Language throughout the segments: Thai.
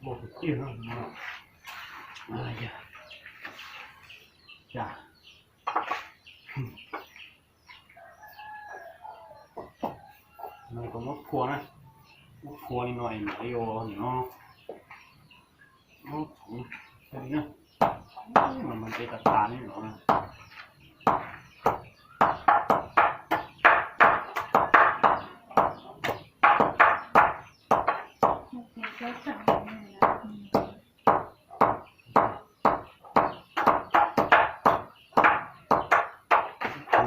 我地上什么？哎呀，呀，มันก็มดพัวนะมดพัวนิดหน่อยไหลโยเนาะมดถุงแค่นี้นะมันเป็นตะกานี่เหรอนะ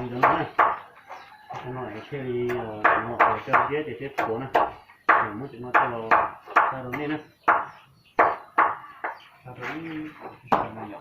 มีตรงนั้นหน่อยแค่นี้หน่อยจะเยอะจะเจ็บหัวนะมุดจะมาตลอดตรงนี้นะตรงนี้ทำไมอ่ะ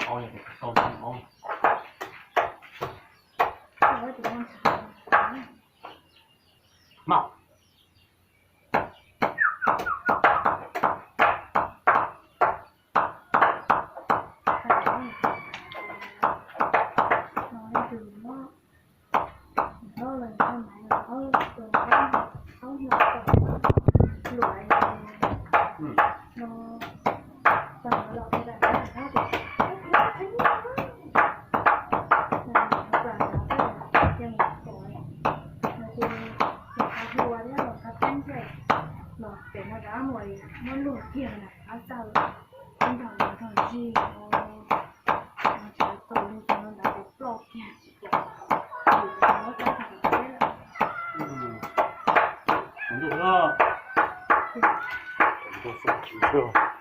เอาอย่างนี้ต้มเอาเมาnó lụt kia này áo sau anh thằng gì nó chạy tôi nó đã bị block nha nó có thằng thế là đúng rồi đó. Tôi sẽ chịu chưa